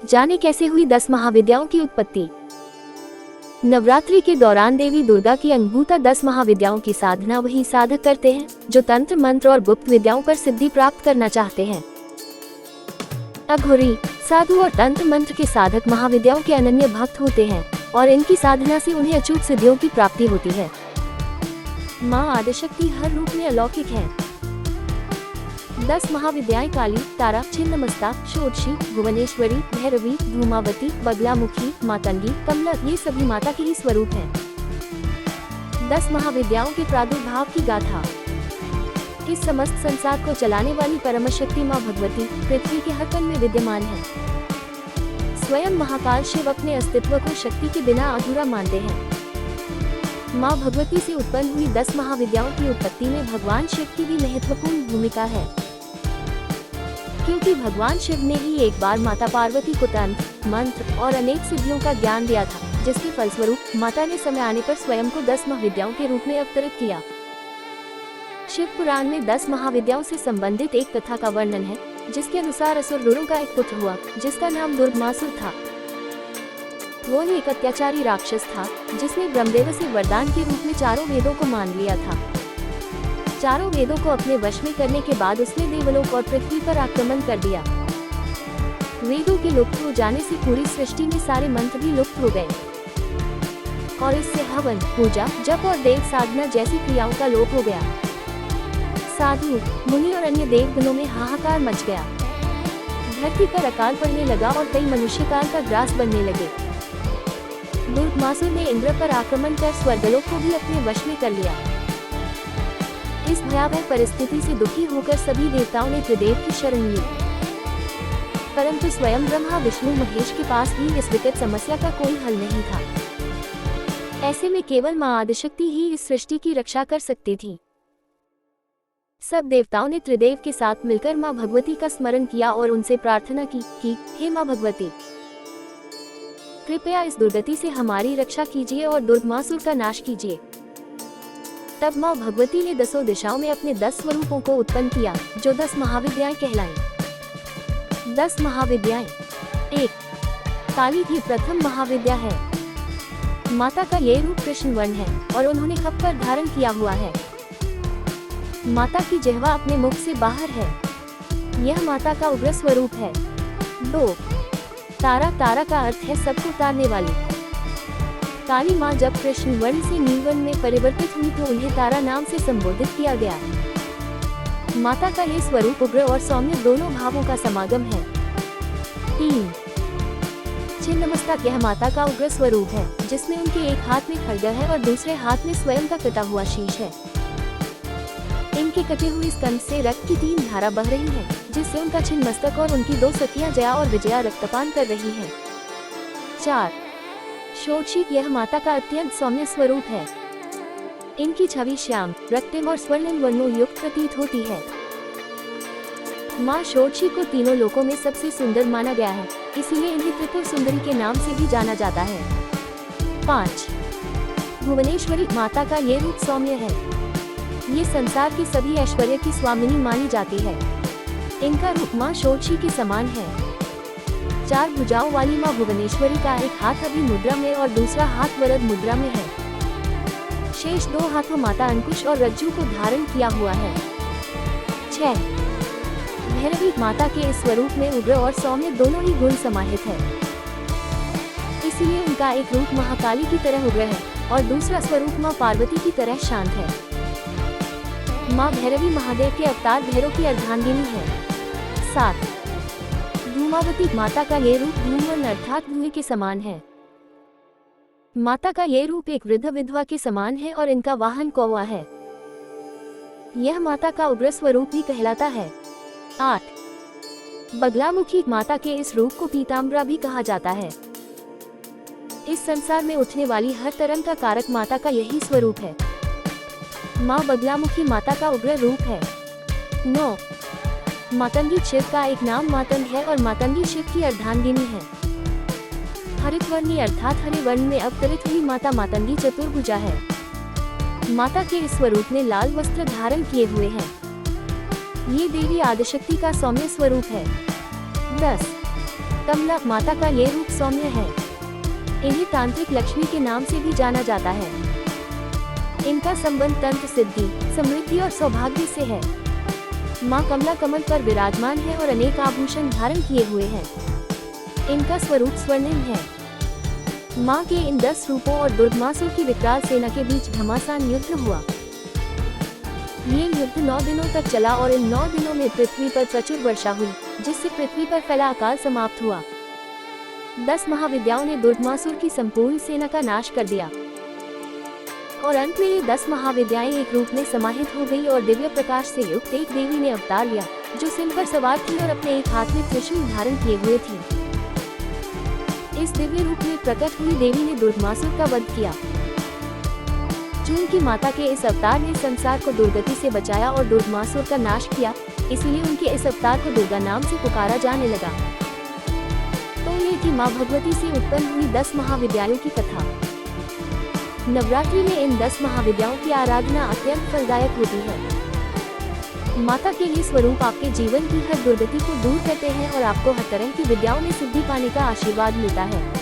जाने कैसे हुई 10 महाविद्याओं की उत्पत्ति। नवरात्रि के दौरान देवी दुर्गा की अंगभूता 10 महाविद्याओं की साधना वही साधक करते हैं जो तंत्र मंत्र और गुप्त विद्याओं पर सिद्धि प्राप्त करना चाहते हैं। अघोरी, साधु और तंत्र मंत्र के साधक महाविद्याओं के अनन्य भक्त होते हैं और इनकी साधना से उन्हें अचूक सिद्धियों की प्राप्ति होती है। माँ आदिशक्ति हर रूप में अलौकिक है। 10 महाविद्याएं काली, तारा, छिन्नमस्ता, षोडशी, भुवनेश्वरी, भैरवी, धूमावती, बगलामुखी, मातंगी, कमला ये सभी माता के ही स्वरूप हैं। 10 महाविद्याओं के प्रादुर्भाव की गाथा। इस समस्त संसार को चलाने वाली परमशक्ति माँ भगवती पृथ्वी के हर कण में विद्यमान है। स्वयं महाकाल शिव अपने अस्तित्व को शक्ति के बिना अधूरा मानते हैं। माँ भगवती से उत्पन्न हुई 10 महाविद्याओं की उत्पत्ति में भगवान शिव की भी महत्वपूर्ण भूमिका है, क्योंकि भगवान शिव ने ही एक बार माता पार्वती को तंत्र, मंत्र और अनेक सिद्धियों का ज्ञान दिया था, जिसके फलस्वरूप माता ने समय आने पर स्वयं को 10 महाविद्याओं के रूप में अवतरित किया। शिव पुराण में 10 महाविद्याओं से संबंधित एक कथा का वर्णन है, जिसके अनुसार असुर का एक पुत्र हुआ, जिसका नाम दुर्मासुर था। वो एक अत्याचारी राक्षस था, जिसने ब्रह्मदेव से वरदान के रूप में चारों वेदों को मान लिया था। चारों वेदों को अपने वश में करने के बाद उसने देवलोक और पृथ्वी पर आक्रमण कर दिया। वेदों के लुप्त हो जाने से पूरी सृष्टि में सारे मंत्र भी लुप्त हो गए और इससे हवन, पूजा, जप और देव साधना जैसी क्रियाओं का लोप हो गया। साधु, मुनि और अन्य देवगणों में हाहाकार मच गया। धरती पर अकाल पड़ने लगा और कई मनुष्य काल का ग्रास बनने लगे। दुर्मासुर ने इंद्र पर आक्रमण कर स्वर्गलोक को भी अपने वश में कर लिया। इस भयावह परिस्थिति से दुखी होकर सभी देवताओं ने त्रिदेव की शरण ली, परंतु स्वयं ब्रह्मा, विष्णु, महेश के पास भी इस विकट समस्या का कोई हल नहीं था। ऐसे में केवल माँ आदिशक्ति ही इस सृष्टि की रक्षा कर सकती थी। सब देवताओं ने त्रिदेव के साथ मिलकर माँ भगवती का स्मरण किया और उनसे प्रार्थना की हे माँ भगवती, कृपया इस दुर्गति से हमारी रक्षा कीजिए और दुर्मासुर का नाश कीजिए। तब माँ भगवती ने 10 दिशाओं में अपने 10 स्वरूपों को उत्पन्न किया, जो 10 महाविद्याएं कहलाएं। 10 महाविद्याएं। 1. काली ही प्रथम महाविद्या है। माता का ये रूप कृष्ण वर्ण है और उन्होंने खप्पर धारण किया हुआ है। माता की जिह्वा अपने मुख से बाहर है। यह माता का उग्र स्वरूप है। 2. तारा, तारा का अर्थ है सबको तारने वाली। काली माँ जब कृष्ण वर्ण से नील वर्ण में परिवर्तित हुई तो उन्हें तारा नाम से संबोधित किया गया। माता का यह स्वरूप उग्र और सौम्य दोनों भावों का समागम है। 3. छिन्नमस्ता, यह माता का उग्र स्वरूप है, जिसमें उनके एक हाथ में खड्ग है और दूसरे हाथ में स्वयं का कटा हुआ शीश है। इनके कटे हुए स्कंद से रक्त की 3 धारा बह रही है, जिससे उनका छिन्नमस्तक और उनकी 2 सखियां जया और विजया रक्तपान कर रही हैं। 4. षोडशी, यह माता का अत्यंत सौम्य स्वरूप है। इनकी छवि श्याम, रक्तम और स्वर्णिम वर्णों युक्त प्रतीत होती है। माँ षोडशी को तीनों लोकों में सबसे सुंदर माना गया है, इसीलिए इन्हें त्रिपुर सुंदरी के नाम से भी जाना जाता है। 5. भुवनेश्वरी, माता का ये रूप सौम्य है। ये संसार के सभी ऐश्वर्य की स्वामिनी मानी जाती है। इनका रूप माँ षोडशी के समान है। 4 भुजाओं वाली माँ भुवनेश्वरी का एक हाथ अभी मुद्रा में और दूसरा हाथ वरद मुद्रा में है। शेष 2 हाथों माता अंकुश और रज्जु को धारण किया हुआ है। 6. भैरवी, माता के इस स्वरूप में उग्र और सौम्य दोनों ही गुण समाहित है। इसीलिए उनका एक रूप महाकाली की तरह उग्र है और दूसरा स्वरूप माँ पार्वती की तरह शांत है। माँ भैरवी महादेव के अवतार भैरव की अर्धांगिनी है। 7. धूमावती, माता का ये रूप धूमवर्ण अर्थात धुएं के समान है। माता का ये रूप एक वृद्ध विधवा के समान है और इनका वाहन कौवा है। यह माता का उग्र स्वरूप भी कहलाता है। 8. बगलामुखी, माता के इस रूप को पीताम्बरा भी कहा जाता है। इस संसार में उठने वाली हर तरंग का कारक माता का यही स्वरूप है। माँ बगलामुखी माता का उग्र रूप है। 9. मातंगी, शिव का एक नाम मातंग है और मातंगी शिव की अर्धांगिनी है। हरितवर्णी अर्थात हरे वर्ण में अवतरित हुई माता मातंगी चतुर्भुजा है। माता के इस स्वरूप में लाल वस्त्र धारण किए हुए हैं। ये देवी आदिशक्ति का सौम्य स्वरूप है। 10. कमला माता का ये रूप सौम्य है। इन्हें तांत्रिक लक्ष्मी के नाम से भी जाना जाता है। इनका संबंध तंत्र सिद्धि, समृद्धि और सौभाग्य से है। माँ कमला कमल पर विराजमान है और अनेक आभूषण धारण किए हुए हैं। इनका स्वरूप स्वर्णिम है। माँ के इन 10 रूपों और दुर्गमासुर की विकराल सेना के बीच घमासान युद्ध हुआ। ये युद्ध 9 दिनों तक चला और इन 9 दिनों में पृथ्वी पर प्रचुर वर्षा हुई, जिससे पृथ्वी पर फैला अकाल समाप्त हुआ। 10 महाविद्याओं ने दुर्गमासुर की संपूर्ण सेना का नाश कर दिया और अंत में ये 10 महाविद्याएं एक रूप में समाहित हो गई और दिव्य प्रकाश से युक्त एक देवी ने अवतार लिया, जो सिंह पर सवार थी और अपने एक हाथ में त्रिशूल धारण किए हुए थी। इस दिव्य रूप में प्रकट हुई देवी ने दुर्गमासुर का वध किया। जून की माता के इस अवतार ने संसार को दुर्गति से बचाया और दुर्गमासुर का नाश किया, इसलिए उनके इस अवतार को दुर्गा नाम से पुकारा जाने लगा। तो ये थी माँ भगवती से उत्पन्न हुई 10 महाविद्याओं की कथा। नवरात्रि में इन 10 महाविद्याओं की आराधना अत्यंत फलदायक होती है। माता के ये स्वरूप आपके जीवन की हर दुर्गति को दूर करते हैं और आपको हर तरह की विद्याओं में सिद्धि पाने का आशीर्वाद मिलता है।